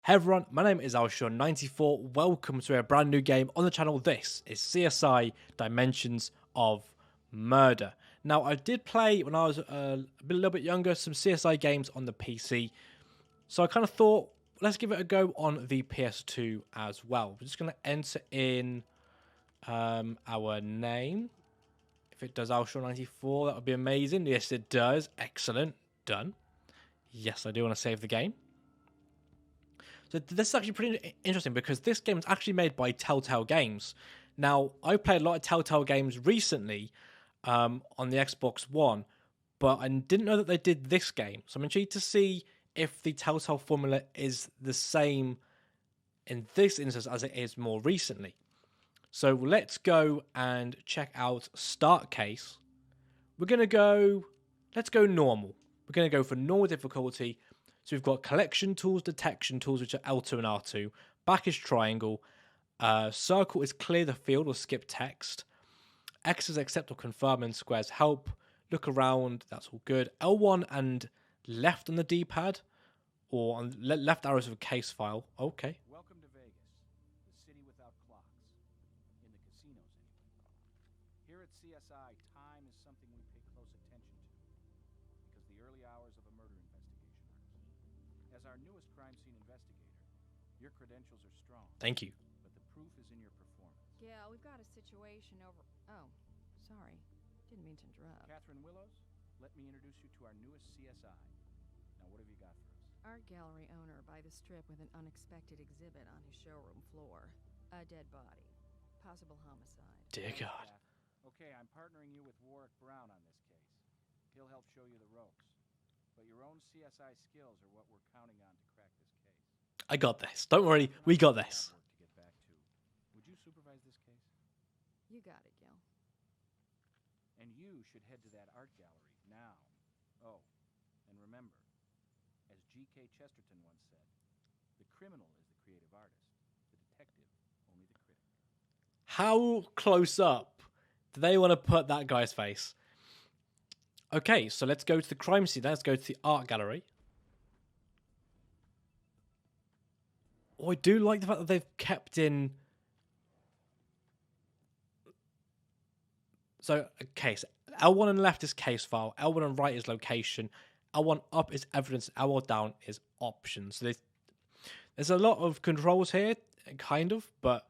Hey everyone, my name is Alshon94. Welcome to a brand new game on the channel. This is CSI Dimensions of Murder. Now, I did play when I was a little bit younger some CSI games on the PC, so I kind of thought let's give it a go on the PS2 as well. We're just going to enter in our name. If it does Alshon94, that would be amazing. Yes, it does. Excellent. Done. Yes, I do want to save the game. So this is actually pretty interesting because this game is actually made by Telltale Games. Now, I've played a lot of Telltale games recently on the Xbox One, but I didn't know that they did this game. So I'm intrigued to see if the Telltale formula is the same in this instance as it is more recently. So let's go and check out Start Case. Let's go normal. We're going to go for normal difficulty. So we've got collection tools, detection tools, which are L2 and R2. Back is triangle. Circle is clear the field or skip text. X is accept or confirm, and squares help. Look around, that's all good. L1 and left on the D-pad, or on left arrows of a case file. Okay. Welcome to Vegas, the city without clocks. In the casinos, anyway. Here at CSI, time is something we pay close attention to, because the early hours of a murder investigation are key. As our newest crime scene investigator, your credentials are strong. Thank you. But the proof is in your performance. Yeah, we've got a situation over... Oh, sorry. Didn't mean to interrupt. Catherine Willows, let me introduce you to our newest CSI. Now, what have you got for us? Art gallery owner by the Strip with an unexpected exhibit on his showroom floor. A dead body. Possible homicide. Dear God. Okay, I'm partnering you with Warwick Brown on this case. He'll help show you the ropes. But your own CSI skills are what we're counting on to crack this case. I got this. Don't worry, we got this. To get back to. Would you supervise this case? You got it, Gil. And you should head to that art gallery now. Oh, and remember, as G.K. Chesterton once said, the criminal is the creative artist, the detective only the critic. How close up do they want to put that guy's face? Okay, so let's go to the crime scene. Let's go to the art gallery. Oh, I do like the fact that they've kept in... So, okay, so L1 on left is case file, L1 on right is location, L1 up is evidence, L1 down is options. So there's a lot of controls here, kind of, but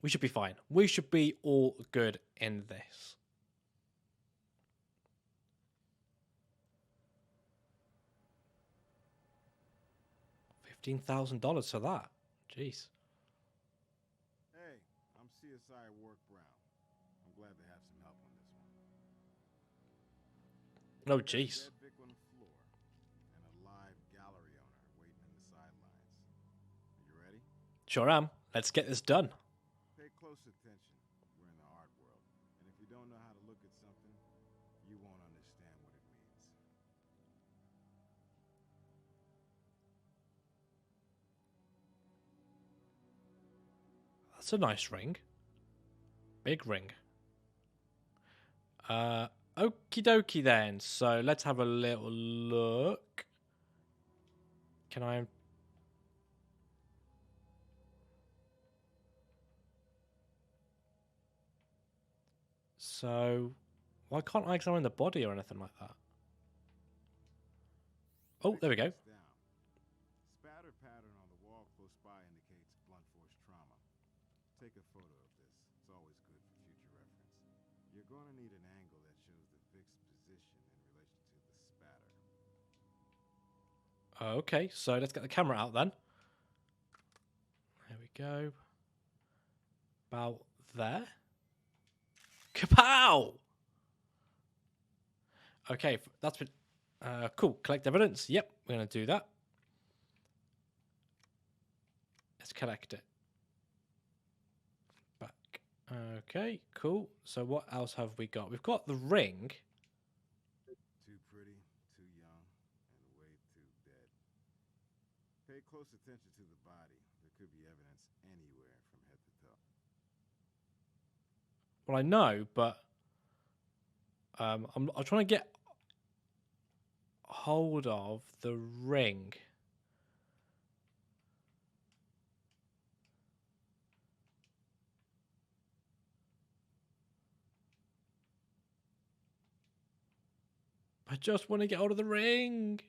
we should be fine. We should be all good in this. $15,000 for that. Jeez. Hey, I'm CSI Warwick Brown. I'm glad to have some help on this one. Oh, jeez. Dead Vic on the floor, and a live gallery owner waiting in the sidelines. Are you ready? Sure am. Let's get this done. Pay close attention. We're in the art world, and if you don't know how to look at something, you won't understand what it means. That's a nice ring. Big ring. Okie dokie then. So let's have a little look. Can I... So, why can't I examine the body or anything like that? Oh, there we go. Down. Spatter pattern on the wall close by indicates blunt force trauma. Take a photo of this. It's always good for future reference. You're going to need an angle that shows the Vic's position in relation to the spatter. Okay, so let's get the camera out then. There we go. About there. Kapow! Okay, that's been... cool, collect evidence. Yep, we're going to do that. Let's collect it. Back. Okay, cool. So what else have we got? We've got the ring. Too pretty, too young, and way too dead. Pay close attention to the body. There could be evidence anywhere from head to toe. Well, I know, but I'm trying to get hold of the ring. I just want to get out of the ring.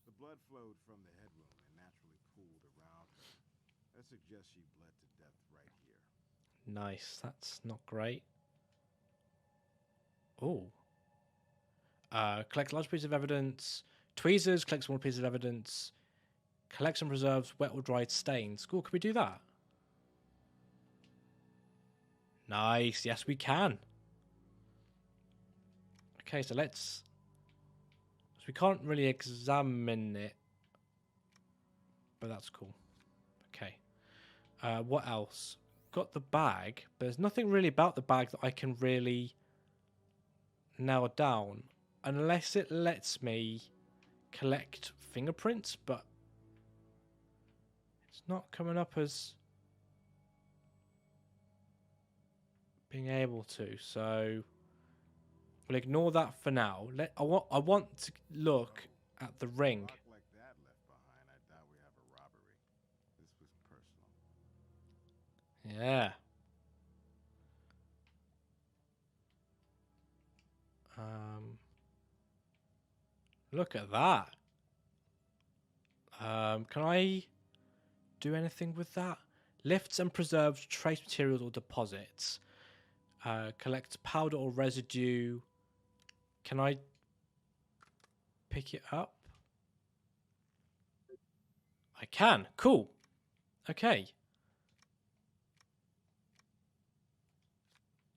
The blood flowed from the head wound and naturally pooled around her. That suggests she bled to death right here. Nice. That's not great. Oh. Collect large piece of evidence. Tweezers, collect small pieces of evidence. Collect and preserves wet or dried stains. Cool, can we do that? Nice. Yes, we can. Okay, so let's... So we can't really examine it. But that's cool. Okay. What else? Got the bag. But there's nothing really about the bag that I can really nail down. Unless it lets me collect fingerprints, but it's not coming up as being able to. So we'll ignore that for now. I want to look at the ring. Rock like that left behind, I doubt we have a robbery. This was personal. Yeah. Look at that. Can I do anything with that? Lifts and preserves trace materials or deposits. Collects powder or residue. Can I pick it up? I can. Cool. Okay.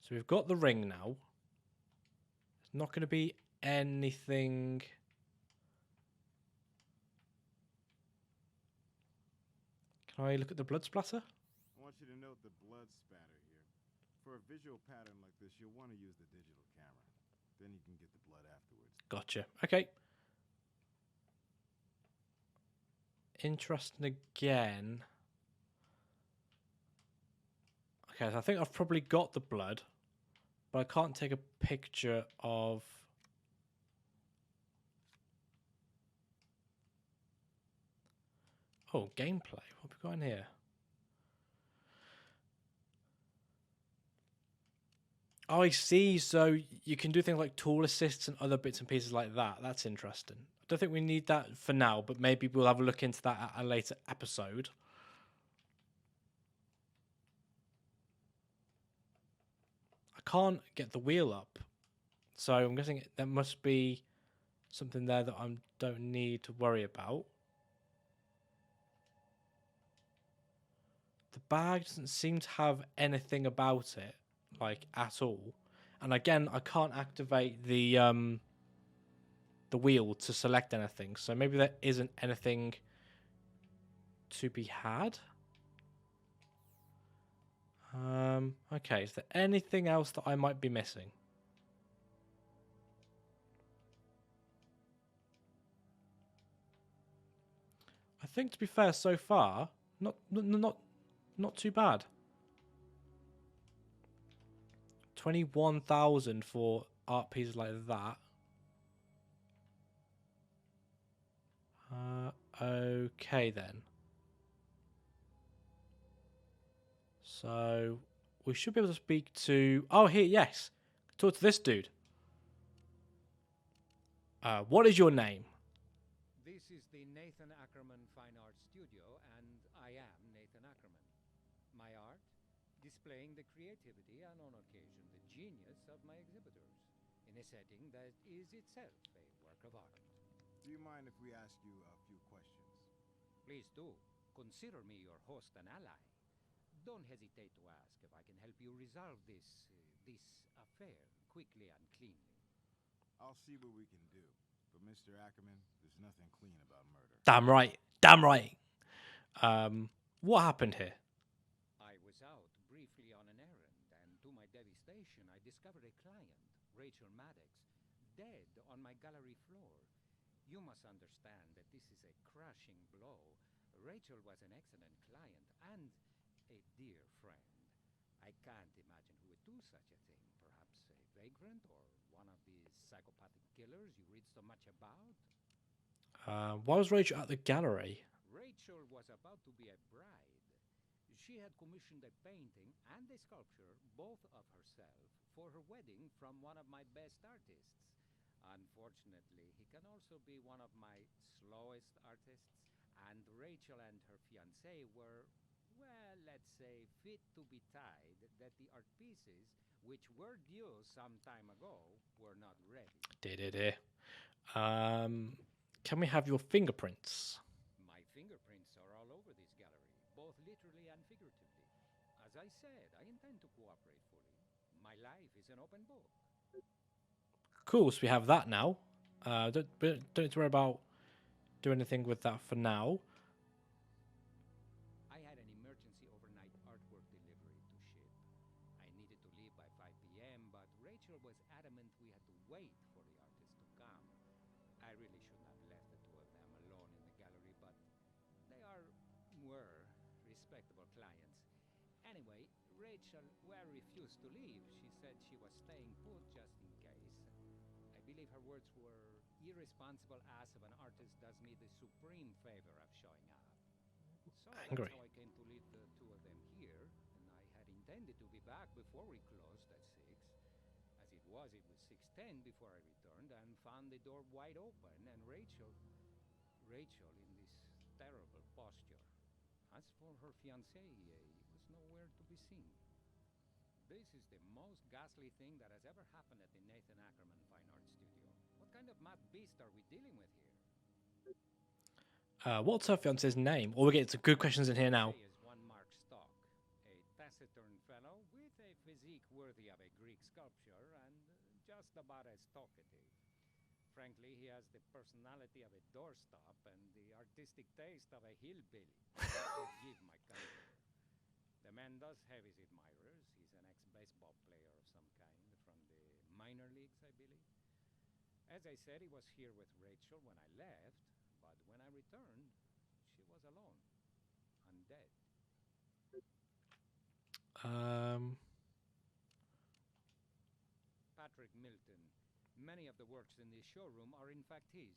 So we've got the ring now. It's not going to be anything... Can I look at the blood splatter? I want you to note the blood spatter here. For a visual pattern like this, you'll want to use the digital camera. Then you can get the blood afterwards. Gotcha. Okay. Interesting again. Okay, so I think I've probably got the blood, but I can't take a picture of... Oh, gameplay. What have we got in here? Oh, I see. So you can do things like tool assists and other bits and pieces like that. That's interesting. I don't think we need that for now, but maybe we'll have a look into that at a later episode. I can't get the wheel up. So I'm guessing there must be something there that I don't need to worry about. The bag doesn't seem to have anything about it, like, at all. And again, I can't activate the wheel to select anything. So maybe there isn't anything to be had. Okay, is there anything else that I might be missing? I think, to be fair, so far, not too bad. 21,000 for art pieces like that. Okay then. So we should be able to speak to... Oh, here, yes. Talk to this dude. What is your name? This is the Nathan Ackerman Fine Art Studio, and I am Nathan Ackerman. My art, displaying the creativity and, on occasion, the genius of my exhibitors, in a setting that is itself a work of art. Do you mind if we ask you a few questions? Please do. Consider me your host and ally. Don't hesitate to ask if I can help you resolve this affair quickly and cleanly. I'll see what we can do. But Mr. Ackerman, there's nothing clean about murder. Damn right. Damn right. What happened here? I was out briefly on an errand, and to my devastation, I discovered a client, Rachel Maddox, dead on my gallery floor. You must understand that this is a crushing blow. Rachel was an excellent client and a dear friend. I can't imagine who would do such a thing. Perhaps a vagrant or one of these psychopathic killers you read so much about? Why was Rachel at the gallery? Rachel was about to be a She had commissioned a painting and a sculpture, both of herself, for her wedding from one of my best artists. Unfortunately, he can also be one of my slowest artists, and Rachel and her fiancé were, well, let's say, fit to be tied that the art pieces, which were due some time ago, were not ready. Can we have your fingerprints? My fingerprints are all over this gallery, both literally and figuratively. As I said, I intend to cooperate fully. My life is an open book. Cool, so we have that now. Don't need to worry about doing anything with that for now. I had an emergency overnight artwork delivery to ship. I needed to leave by 5 p.m., but Rachel was adamant we had to wait for the artist to come. I really shouldn't have left the two of them alone in the gallery, but were respectable clients. Anyway, Rachel refused to leave. She said she was staying put just in case. I believe her words were, "Irresponsible ass of an artist does me the supreme favor of showing up." So Angry. that's how I came to leave the two of them here, and I had intended to be back before we closed at 6. As it was 6:10 before I returned and found the door wide open and Rachel in this terrible posture. As for her fiancé, he was nowhere to be seen. This is the most ghastly thing that has ever happened at the Nathan Ackerman Fine Art Studio. What kind of mad beast are we dealing with here? What's her fiance's name? Or we get some good questions in here now. He is one Mark Stock, a taciturn fellow with a physique worthy of a Greek sculpture and just about as talkative. Frankly, he has the personality of a doorstop and the artistic taste of a hillbilly. Forgive my candor. The man does have his admirers. He's an ex-baseball player of some kind from the minor leagues, I believe. As I said, he was here with Rachel when I left, but when I returned, she was alone, undead. Patrick Milton. Many of the works in this showroom are in fact his.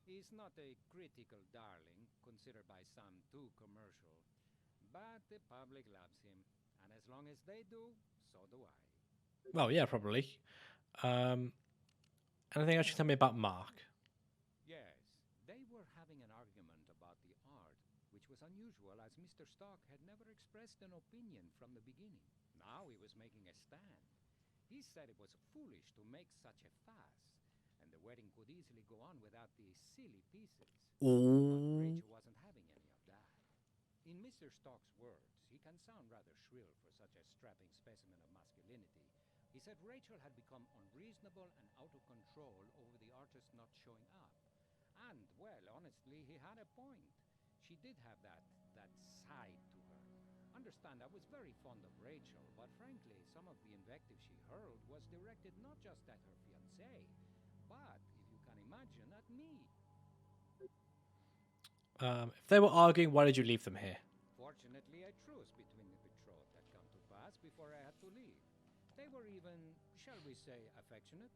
He's not a critical darling, considered by some too commercial, but the public loves him, and as long as they do, so do I. Well, yeah, probably. Anything else you can tell me about Mark? Yes, they were having an argument about the art, which was unusual as Mr. Stock had never expressed an opinion from the beginning. Now he was making a stand. He said it was foolish to make such a fuss, and the wedding could easily go on without these silly pieces. But Rachel wasn't having any of that. In Mr. Stock's words, he can sound rather shrill for such a strapping specimen of masculinity. He said Rachel had become unreasonable and out of control over the artist not showing up. And, well, honestly, he had a point. She did have that side to her. Understand, I was very fond of Rachel, but frankly, some of the invective she hurled was directed not just at her fiancé, but, if you can imagine, at me. If they were arguing, why did you leave them here? Fortunately, a truce between the betrothed had come to pass before I had to leave. They were even, shall we say, affectionate.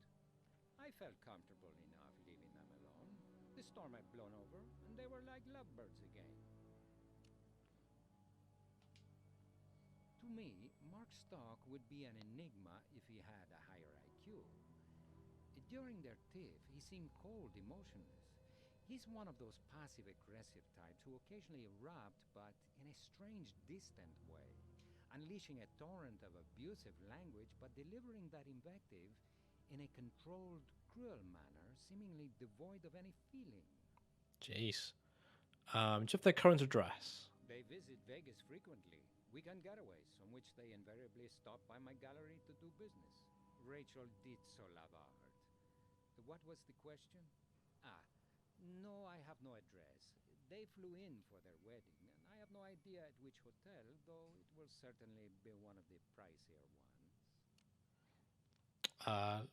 I felt comfortable enough leaving them alone. The storm had blown over, and they were like lovebirds again. To me, Mark Stock would be an enigma if he had a higher IQ. During their tiff, he seemed cold, emotionless. He's one of those passive-aggressive types who occasionally erupt, but in a strange, distant way, unleashing a torrent of abusive language, but delivering that invective in a controlled, cruel manner, seemingly devoid of any feeling. Jeez. Do you have their current address? They visit Vegas frequently. Weekend getaways, on which they invariably stop by my gallery to do business. Rachel did so love art. What was the question? No, I have no address. They flew in for their wedding, and I have no idea at which hotel, though it will certainly be one of the pricier ones.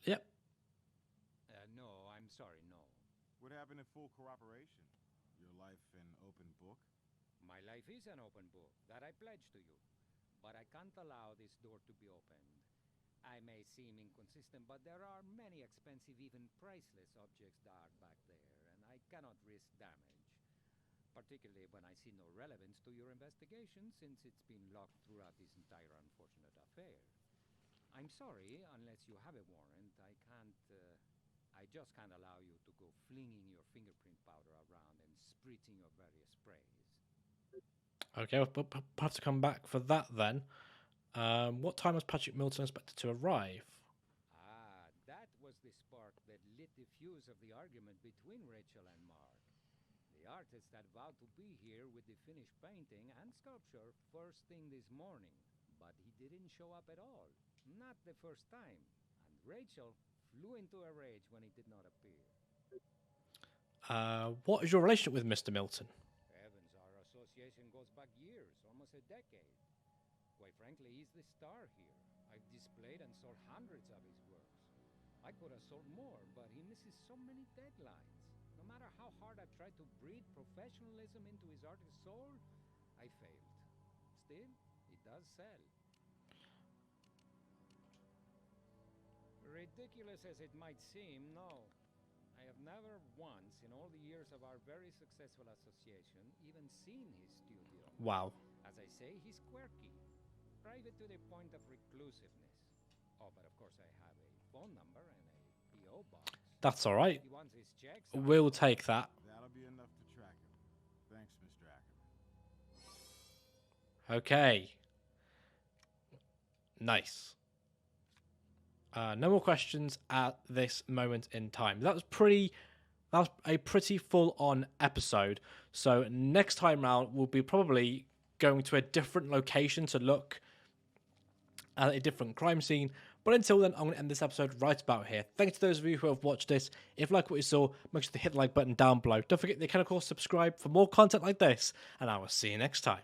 Yep. No, I'm sorry, no. What happened in full cooperation? Your life an open book? My life is an open book, that I pledge to you. But I can't allow this door to be opened. I may seem inconsistent, but there are many expensive, even priceless objects dark back there, and I cannot risk damage. particularly when I see no relevance to your investigation since it's been locked throughout this entire unfortunate affair. I'm sorry, unless you have a warrant, I just can't allow you to go flinging your fingerprint powder around and spritzing your various sprays. Okay, we'll have to come back for that then. What time was Patrick Milton expected to arrive? That was the spark that lit the fuse of the argument between Rachel and Mark. The artist had vowed to be here with the finished painting and sculpture first thing this morning, but he didn't show up at all. Not the first time. And Rachel flew into a rage when he did not appear. What is your relationship with Mr. Milton? Evans, our association goes back years, almost a decade. Quite frankly, he's the star here. I've displayed and sold hundreds of his works. I could have sold more, but he misses so many deadlines. No matter how hard I've tried to breathe professionalism into his artist soul, I failed. Still, it does sell. Ridiculous as it might seem, no. I have never once, in all the years of our very successful association, even seen his studio. Wow. As I say, he's quirky. Private to the point of reclusiveness. Oh, but of course I have a phone number and a P.O. box. That's all right. He wants his checks. We'll take that. That'll be enough to track him. Thanks, Mr. Ackerman. Okay. Nice. No more questions at this moment in time. That was a pretty full-on episode. So next time round, we'll be probably going to a different location to look at a different crime scene. But until then, I'm going to end this episode right about here. Thanks to those of you who have watched this. If you like what you saw, make sure to hit the like button down below. Don't forget, you can of course subscribe for more content like this. And I will see you next time.